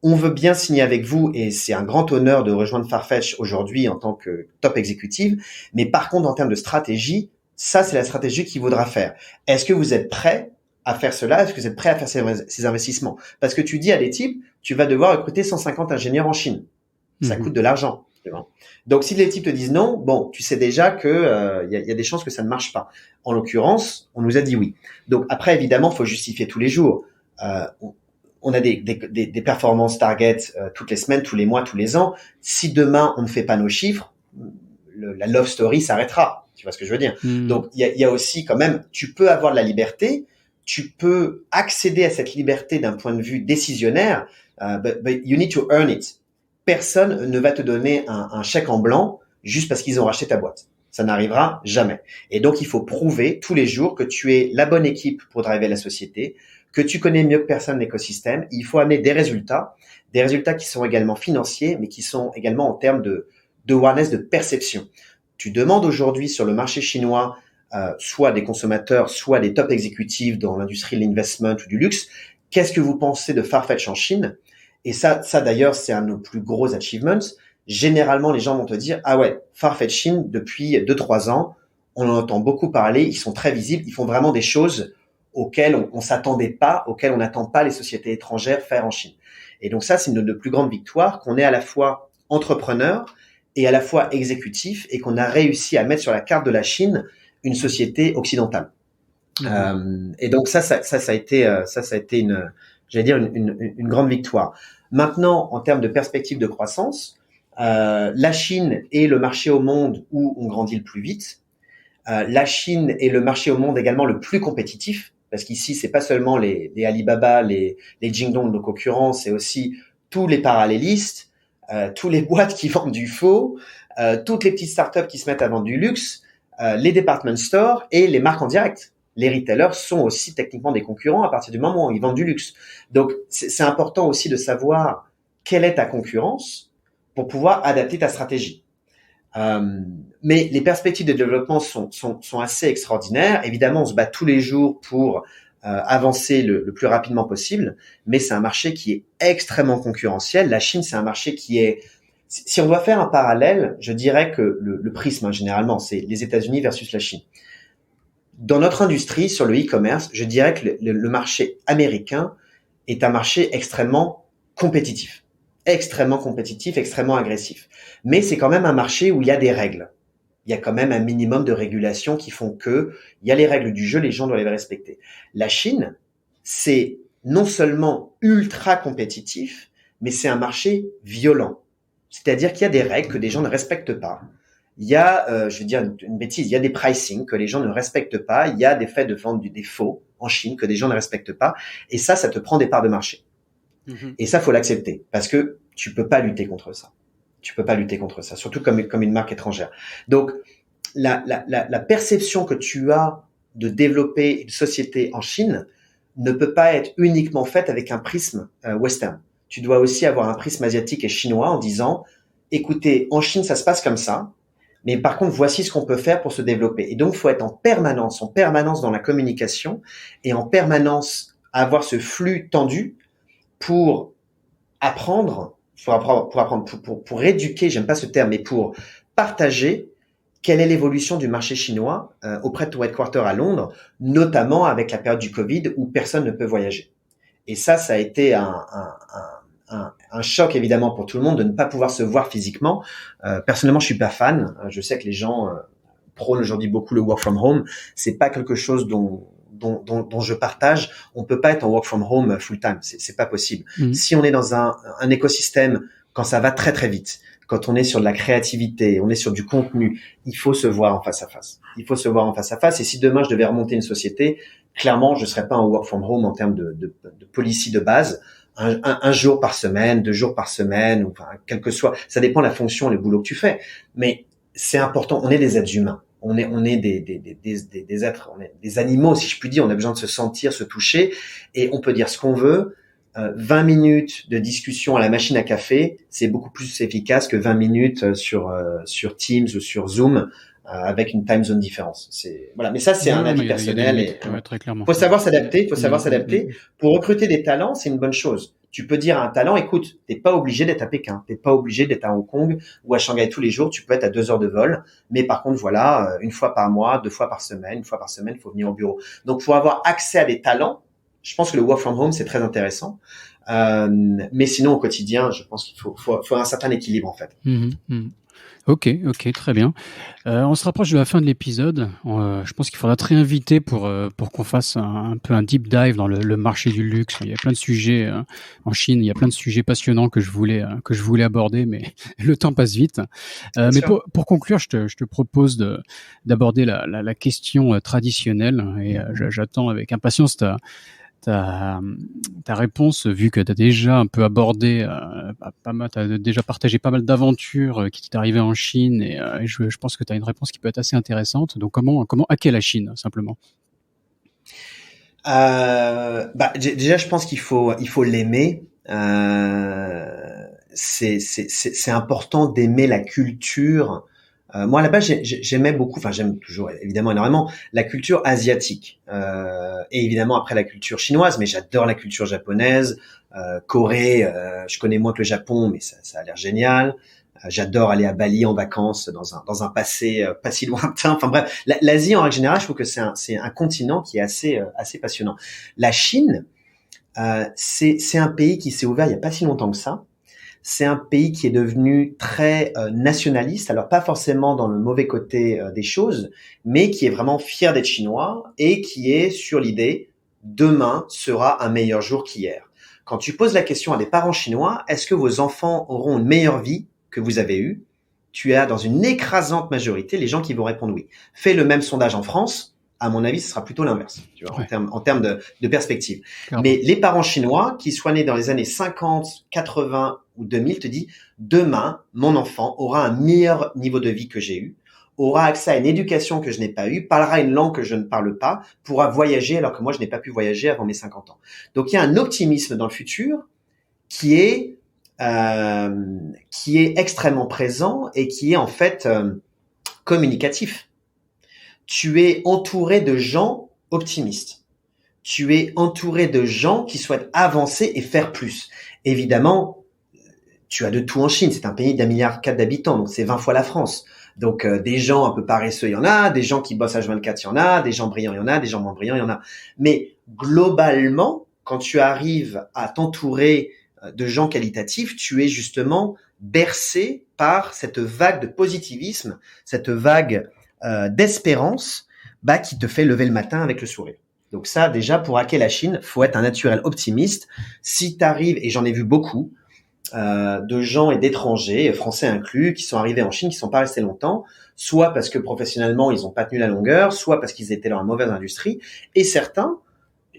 On veut bien signer avec vous et c'est un grand honneur de rejoindre Farfetch aujourd'hui en tant que top exécutive. Mais par contre, en termes de stratégie, ça, c'est la stratégie qu'il faudra faire. Est-ce que vous êtes prêt à faire cela? Est-ce que vous êtes prêt à faire ces investissements? Parce que tu dis à des types, tu vas devoir recruter 150 ingénieurs en Chine. Ça coûte de l'argent. Donc, si les types te disent non, bon, tu sais déjà que y a des chances que ça ne marche pas. En l'occurrence, on nous a dit oui. Donc après, évidemment, faut justifier tous les jours. On a des performances target toutes les semaines, tous les mois, tous les ans. Si demain on ne fait pas nos chiffres, la love story s'arrêtera. Tu vois ce que je veux dire? Donc il y a aussi quand même, tu peux avoir de la liberté, tu peux accéder à cette liberté d'un point de vue décisionnaire, but you need to earn it. Personne ne va te donner un chèque en blanc juste parce qu'ils ont racheté ta boîte. Ça n'arrivera jamais. Et donc, il faut prouver tous les jours que tu es la bonne équipe pour driver la société, que tu connais mieux que personne l'écosystème. Il faut amener des résultats qui sont également financiers, mais qui sont également en termes de awareness, de perception. Tu demandes aujourd'hui sur le marché chinois, soit des consommateurs, soit des top exécutifs dans l'industrie de l'investment ou du luxe, qu'est-ce que vous pensez de Farfetch en Chine? Et ça d'ailleurs, c'est un de nos plus gros achievements. Généralement, les gens vont te dire, ah ouais, Farfetch Chine, depuis 2-3 ans, on en entend beaucoup parler, ils sont très visibles, ils font vraiment des choses auxquelles on s'attendait pas, auxquelles on n'attend pas les sociétés étrangères faire en Chine. Et donc ça, c'est une de nos plus grandes victoires, qu'on est à la fois entrepreneur et à la fois exécutif, et qu'on a réussi à mettre sur la carte de la Chine une société occidentale. Et donc ça a été une grande victoire. Maintenant, en termes de perspective de croissance, la Chine est le marché au monde où on grandit le plus vite. La Chine est le marché au monde également le plus compétitif, parce qu'ici, c'est pas seulement les Alibaba, les Jingdong de nos concurrents, c'est aussi tous les parallélistes, tous les boîtes qui vendent du faux, toutes les petites startups qui se mettent à vendre du luxe, les department stores et les marques en direct. Les retailers sont aussi techniquement des concurrents à partir du moment où ils vendent du luxe. Donc, c'est important aussi de savoir quelle est ta concurrence pour pouvoir adapter ta stratégie. Mais les perspectives de développement sont assez extraordinaires. Évidemment, on se bat tous les jours pour avancer le plus rapidement possible, mais c'est un marché qui est extrêmement concurrentiel. La Chine, c'est un marché qui est... Si on doit faire un parallèle, je dirais que le prisme, généralement, c'est les États-Unis versus la Chine. Dans notre industrie, sur le e-commerce, je dirais que le marché américain est un marché extrêmement compétitif, extrêmement agressif. Mais c'est quand même un marché où il y a des règles. Il y a quand même un minimum de régulations qui font que il y a les règles du jeu, les gens doivent les respecter. La Chine, c'est non seulement ultra compétitif, mais c'est un marché violent. C'est-à-dire qu'il y a des règles que des gens ne respectent pas. il y a, je vais dire une bêtise, il y a des pricing que les gens ne respectent pas, il y a des faits de vente des faux en Chine que des gens ne respectent pas, et ça te prend des parts de marché. Et ça, faut l'accepter, parce que tu peux pas lutter contre ça. Tu peux pas lutter contre ça, surtout comme une marque étrangère. Donc, la perception que tu as de développer une société en Chine ne peut pas être uniquement faite avec un prisme western. Tu dois aussi avoir un prisme asiatique et chinois en disant, écoutez, en Chine, ça se passe comme ça, mais par contre, voici ce qu'on peut faire pour se développer. Et donc, il faut être en permanence dans la communication et en permanence avoir ce flux tendu pour apprendre, pour éduquer, j'aime pas ce terme, mais pour partager quelle est l'évolution du marché chinois auprès de ton headquarter à Londres, notamment avec la période du Covid où personne ne peut voyager. Et ça a été un choc évidemment pour tout le monde de ne pas pouvoir se voir physiquement. Personnellement, je suis pas fan. Je sais que les gens prônent aujourd'hui beaucoup le work from home. C'est pas quelque chose dont je partage. On peut pas être en work from home full time. C'est pas possible. Si on est dans un écosystème, quand ça va très très vite, quand on est sur de la créativité, on est sur du contenu, il faut se voir en face à face. Il faut se voir en face à face. Et si demain je devais remonter une société, clairement, je serais pas en work from home en termes de policy de base. Un jour par semaine, 2 jours par semaine, ou enfin, quel que soit, ça dépend de la fonction, le boulot que tu fais. Mais c'est important. On est des êtres humains. On est des êtres, on est des animaux, si je puis dire. On a besoin de se sentir, se toucher, et on peut dire ce qu'on veut. 20 minutes de discussion à la machine à café, c'est beaucoup plus efficace que 20 minutes sur Teams ou sur Zoom avec une time zone différence. Voilà, mais ça c'est un avis personnel et très clairement. Faut savoir s'adapter, Pour recruter des talents, c'est une bonne chose. Tu peux dire à un talent, écoute, t'es pas obligé d'être à Pékin, t'es pas obligé d'être à Hong Kong ou à Shanghai tous les jours, tu peux être à 2 heures de vol, mais par contre voilà, 1 fois par mois, 2 fois par semaine, 1 fois par semaine, faut venir au bureau. Donc pour avoir accès à des talents, je pense que le work from home, c'est très intéressant. Mais sinon, au quotidien, je pense qu'il faut un certain équilibre, en fait. Ok, très bien. On se rapproche de la fin de l'épisode. Je pense qu'il faudra te réinviter pour qu'on fasse un peu un deep dive dans le marché du luxe. Il y a plein de sujets en Chine, il y a plein de sujets passionnants que je voulais aborder, mais le temps passe vite. Mais pour conclure, je te propose d'aborder la question traditionnelle, et j'attends avec impatience ta réponse, vu que tu as déjà un peu abordé, tu as déjà partagé pas mal d'aventures qui t'est arrivé en Chine, et je pense que tu as une réponse qui peut être assez intéressante. Donc comment hacker la Chine, simplement? Déjà, je pense qu'il faut l'aimer. C'est important d'aimer la culture. Moi, là-bas, j'aimais beaucoup, enfin, j'aime toujours, évidemment, énormément, la culture asiatique. Et évidemment, après la culture chinoise, mais j'adore la culture japonaise, Corée, je connais moins que le Japon, mais ça a l'air génial. J'adore aller à Bali en vacances dans un passé pas si lointain. Enfin bref, l'Asie en règle générale, je trouve que c'est un continent qui est assez passionnant. La Chine, c'est un pays qui s'est ouvert il y a pas si longtemps que ça. C'est un pays qui est devenu très nationaliste, alors pas forcément dans le mauvais côté des choses, mais qui est vraiment fier d'être chinois et qui est sur l'idée demain sera un meilleur jour qu'hier. Quand tu poses la question à des parents chinois, est-ce que vos enfants auront une meilleure vie que vous avez eue? Tu as dans une écrasante majorité les gens qui vont répondre oui. Fais le même sondage en France. À mon avis, ce sera plutôt l'inverse, tu vois, en termes de perspective. Clairement. Mais les parents chinois qui soient nés dans les années 50, 80 ou 2000 te disent demain, mon enfant aura un meilleur niveau de vie que j'ai eu, aura accès à une éducation que je n'ai pas eue, parlera une langue que je ne parle pas, pourra voyager alors que moi je n'ai pas pu voyager avant mes 50 ans. Donc il y a un optimisme dans le futur qui est extrêmement présent et qui est en fait communicatif. Tu es entouré de gens optimistes. Tu es entouré de gens qui souhaitent avancer et faire plus. Évidemment, tu as de tout en Chine. C'est un pays d'1,4 milliard d'habitants, donc c'est 20 fois la France. Donc des gens un peu paresseux, il y en a, des gens qui bossent H24, il y en a, des gens brillants, il y en a, des gens moins brillants, il y en a. Mais globalement, quand tu arrives à t'entourer de gens qualitatifs, tu es justement bercé par cette vague de positivisme, cette vague d'espérance qui te fait lever le matin avec le sourire. Donc ça, déjà, pour hacker la Chine, faut être un naturel optimiste. Si t'arrives, et j'en ai vu beaucoup, de gens et d'étrangers, français inclus, qui sont arrivés en Chine, qui sont pas restés longtemps, soit parce que professionnellement ils ont pas tenu la longueur, soit parce qu'ils étaient dans une mauvaise industrie. Et certains,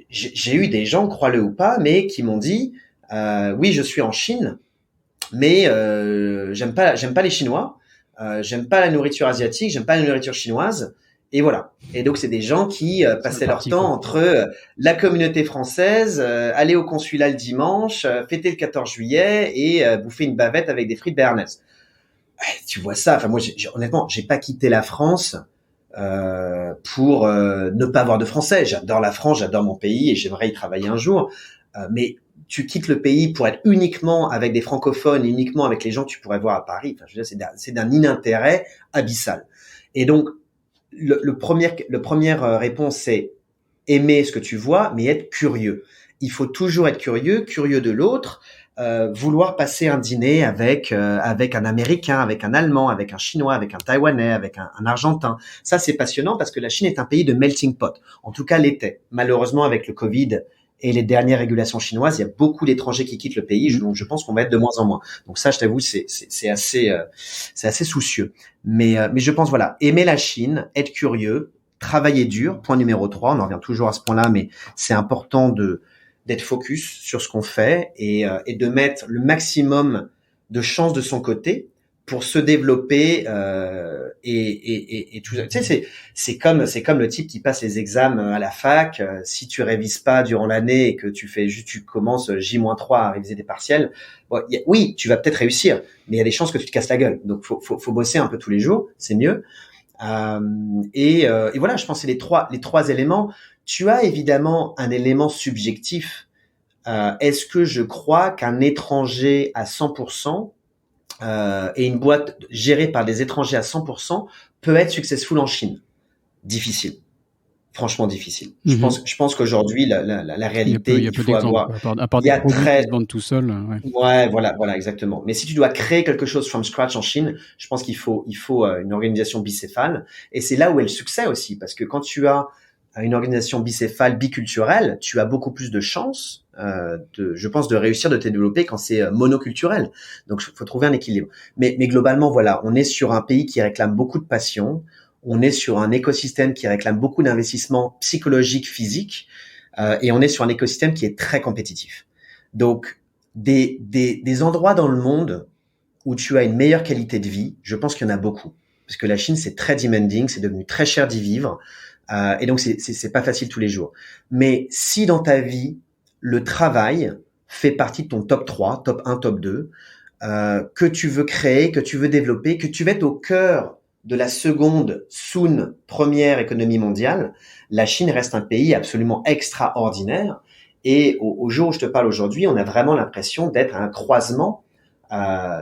j'ai eu des gens, crois-le ou pas, mais qui m'ont dit oui, je suis en Chine, mais j'aime pas les Chinois, j'aime pas la nourriture asiatique, j'aime pas la nourriture chinoise. Et voilà. Et donc c'est des gens qui passaient leur temps entre la communauté française, aller au consulat le dimanche, fêter le 14 juillet et bouffer une bavette avec des frites béarnaises. Tu vois ça. Enfin moi, honnêtement, j'ai pas quitté la France pour ne pas avoir de Français. J'adore la France, j'adore mon pays et j'aimerais y travailler un jour. Mais tu quittes le pays pour être uniquement avec des francophones, uniquement avec les gens que tu pourrais voir à Paris. Enfin, je veux dire, c'est d'un inintérêt abyssal. Et donc le première réponse, c'est aimer ce que tu vois, mais être curieux. Il faut toujours être curieux de l'autre, vouloir passer un dîner avec un Américain, avec un Allemand, avec un Chinois, avec un Taïwanais, avec un Argentin. Ça, c'est passionnant parce que la Chine est un pays de melting pot. En tout cas, l'était. Malheureusement, avec le Covid et les dernières régulations chinoises, il y a beaucoup d'étrangers qui quittent le pays, donc je pense qu'on va être de moins en moins. Donc ça, je t'avoue, c'est assez soucieux. Mais je pense, voilà, aimer la Chine, être curieux, travailler dur, point numéro 3, on en revient toujours à ce point-là, mais c'est important d'être focus sur ce qu'on fait et de mettre le maximum de chances de son côté pour se développer et tout. Tu sais, c'est comme le type qui passe les examens à la fac. Si tu révises pas durant l'année et que tu commences J-3 à réviser des partiels, bon, oui, tu vas peut-être réussir, mais il y a des chances que tu te casses la gueule. Donc faut bosser un peu tous les jours, c'est mieux. Et voilà, je pense que c'est les trois éléments. Tu as évidemment un élément subjectif. Est-ce que je crois qu'un étranger à 100% et une boîte gérée par des étrangers à 100% peut être successful en Chine? Difficile. Franchement difficile. Mm-hmm. Je pense qu'aujourd'hui, la réalité, il faut avoir, à part des produits qui se vendent tout seuls. Ouais, voilà, exactement. Mais si tu dois créer quelque chose from scratch en Chine, je pense qu'il faut une organisation bicéphale. Et c'est là où est le succès aussi, parce que quand tu as une organisation bicéphale, biculturelle, tu as beaucoup plus de chances, je pense, de réussir, de te développer quand c'est monoculturel. Donc, il faut trouver un équilibre. Mais globalement, voilà, on est sur un pays qui réclame beaucoup de passion. On est sur un écosystème qui réclame beaucoup d'investissement psychologique, physique, et on est sur un écosystème qui est très compétitif. Donc, des endroits dans le monde où tu as une meilleure qualité de vie, je pense qu'il y en a beaucoup. Parce que la Chine, c'est très demanding, c'est devenu très cher d'y vivre. Et donc, c'est pas facile tous les jours. Mais si dans ta vie, le travail fait partie de ton top 3, top 1, top 2, que tu veux créer, que tu veux développer, que tu veux être au cœur de la seconde, soon, première économie mondiale, la Chine reste un pays absolument extraordinaire. Et au jour où je te parle aujourd'hui, on a vraiment l'impression d'être à un croisement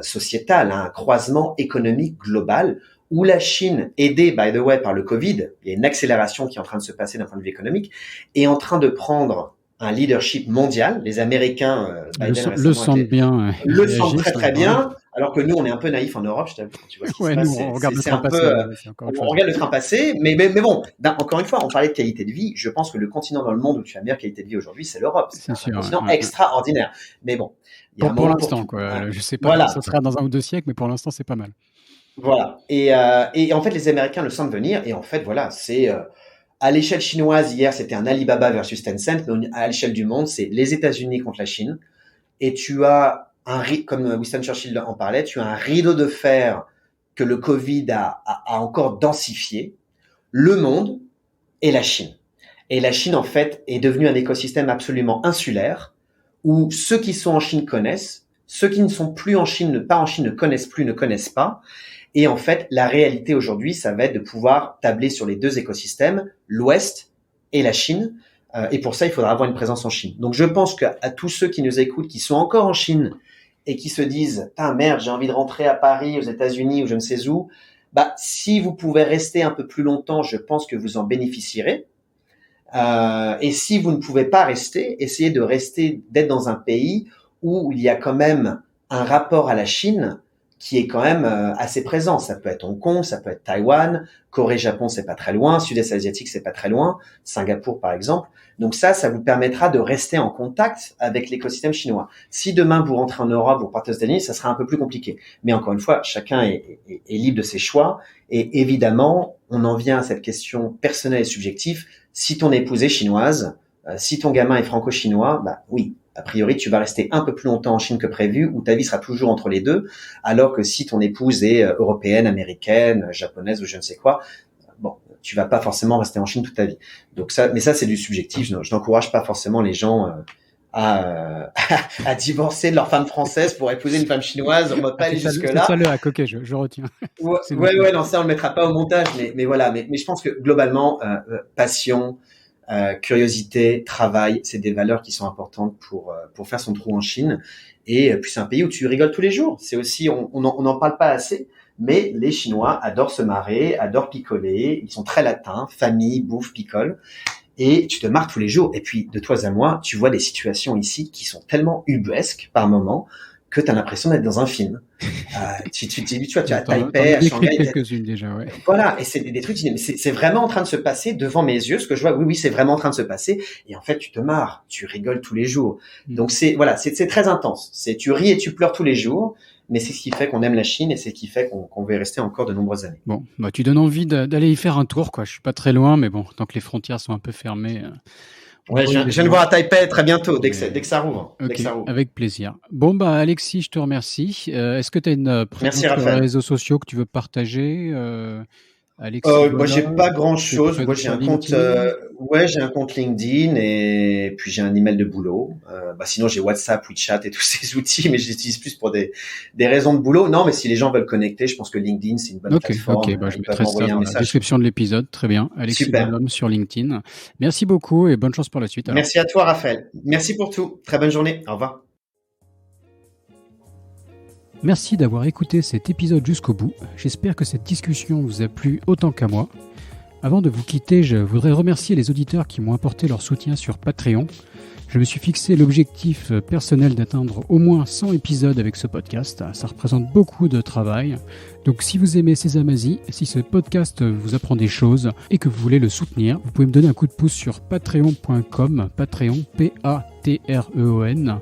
sociétal, à un croisement économique global, où la Chine, aidée, by the way, par le Covid, il y a une accélération qui est en train de se passer d'un point de vue économique, est en train de prendre un leadership mondial. Les Américains le sentent bien. Le sentent très très bien, alors que nous, on est un peu naïfs en Europe, je t'avoue. Tu vois ce qui se passe, on regarde le train passer. On regarde le train passer, mais bon, encore une fois, on parlait de qualité de vie. Je pense que le continent dans le monde où tu as meilleure qualité de vie aujourd'hui, c'est l'Europe. C'est un continent extraordinaire. Mais bon. Pour l'instant, quoi. Je sais pas, voilà. Ça sera dans 1 ou 2 siècles, mais pour l'instant, c'est pas mal. Voilà. Et en fait, les Américains le sentent venir. Et en fait, voilà, c'est à l'échelle chinoise, hier, c'était un Alibaba versus Tencent, mais à l'échelle du monde, c'est les États-Unis contre la Chine. Et tu as comme Winston Churchill en parlait, tu as un rideau de fer que le Covid a encore densifié, le monde et la Chine. Et la Chine, en fait, est devenue un écosystème absolument insulaire, où ceux qui sont en Chine connaissent, ceux qui ne sont plus en Chine, pas en Chine, ne connaissent pas. Et en fait, la réalité aujourd'hui, ça va être de pouvoir tabler sur les deux écosystèmes, l'Ouest et la Chine. Et pour ça, il faudra avoir une présence en Chine. Donc, je pense qu'à tous ceux qui nous écoutent, qui sont encore en Chine et qui se disent « Ah merde, j'ai envie de rentrer à Paris, aux États-Unis ou je ne sais où », bah, si vous pouvez rester un peu plus longtemps, je pense que vous en bénéficierez. Et si vous ne pouvez pas rester, essayez d'être dans un pays où il y a quand même un rapport à la Chine qui est quand même assez présent. Ça peut être Hong Kong, ça peut être Taïwan, Corée, Japon, c'est pas très loin, Sud-Est asiatique, c'est pas très loin, Singapour par exemple. Donc ça vous permettra de rester en contact avec l'écosystème chinois. Si demain vous rentrez en Europe, vous partez aux États-Unis, ça sera un peu plus compliqué. Mais encore une fois, chacun est libre de ses choix. Et évidemment, on en vient à cette question personnelle et subjective. Si ton épouse est chinoise, si ton gamin est franco-chinois, oui, a priori, tu vas rester un peu plus longtemps en Chine que prévu, ou ta vie sera toujours entre les deux, alors que si ton épouse est européenne, américaine, japonaise ou je ne sais quoi, bon, tu vas pas forcément rester en Chine toute ta vie. Donc mais ça c'est du subjectif. Je n'encourage pas forcément les gens à divorcer de leur femme française pour épouser une femme chinoise. On va pas aller jusque-là. C'est ça le hack, ok, je retiens. Ouais, non, ça on le mettra pas au montage, mais voilà. Mais je pense que globalement, passion, curiosité, travail, c'est des valeurs qui sont importantes pour faire son trou en Chine. Et puis c'est un pays où tu rigoles tous les jours. C'est aussi, on n'en parle pas assez, mais les Chinois adorent se marrer, adorent picoler. Ils sont très latins, famille, bouffe, picole. Et tu te marres tous les jours. Et puis de toi à moi, tu vois des situations ici qui sont tellement ubuesques par moment que tu as l'impression d'être dans un film. Tu vois, tu as Taipei, à Shanghai. Quelques-unes déjà, ouais. Voilà, et c'est des trucs, mais c'est vraiment en train de se passer devant mes yeux. Ce que je vois, oui, c'est vraiment en train de se passer. Et en fait, tu te marres, tu rigoles tous les jours. Donc c'est très intense. Tu ris et tu pleures tous les jours. Mais c'est ce qui fait qu'on aime la Chine et c'est ce qui fait qu'on va y rester encore de nombreuses années. Bon, tu donnes envie d'aller y faire un tour, quoi. Je suis pas très loin, mais bon, tant que les frontières sont un peu fermées. Ouais, je viens de voir à Taipei très bientôt, dès que ça rouvre. Okay, avec plaisir. Bon, Alexis, je te remercie. Est-ce que tu as une présence sur les réseaux sociaux que tu veux partager Alexis, moi, j'ai pas grand-chose. Moi, j'ai un compte, j'ai un compte LinkedIn et puis j'ai un email de boulot. Sinon, j'ai WhatsApp, WeChat et tous ces outils, mais je les utilise plus pour des raisons de boulot. Non, mais si les gens veulent connecter, je pense que LinkedIn, c'est une bonne plateforme. Ok, je mettrai ça dans la description de l'épisode. Très bien. Alexis Bonhomme sur LinkedIn. Merci beaucoup et bonne chance pour la suite. Alors. Merci à toi, Raphaël. Merci pour tout. Très bonne journée. Au revoir. Merci d'avoir écouté cet épisode jusqu'au bout. J'espère que cette discussion vous a plu autant qu'à moi. Avant de vous quitter, je voudrais remercier les auditeurs qui m'ont apporté leur soutien sur Patreon. Je me suis fixé l'objectif personnel d'atteindre au moins 100 épisodes avec ce podcast. Ça représente beaucoup de travail. Donc si vous aimez Sésame Asie, si ce podcast vous apprend des choses et que vous voulez le soutenir, vous pouvez me donner un coup de pouce sur patreon.com, Patreon, Patreon,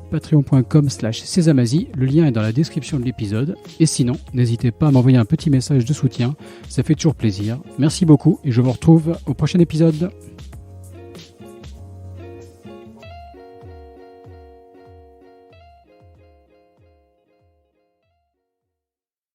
patreon.com/Sésame-Asie. Le lien est dans la description de l'épisode. Et sinon, n'hésitez pas à m'envoyer un petit message de soutien. Ça fait toujours plaisir. Merci beaucoup et je vous retrouve au prochain épisode.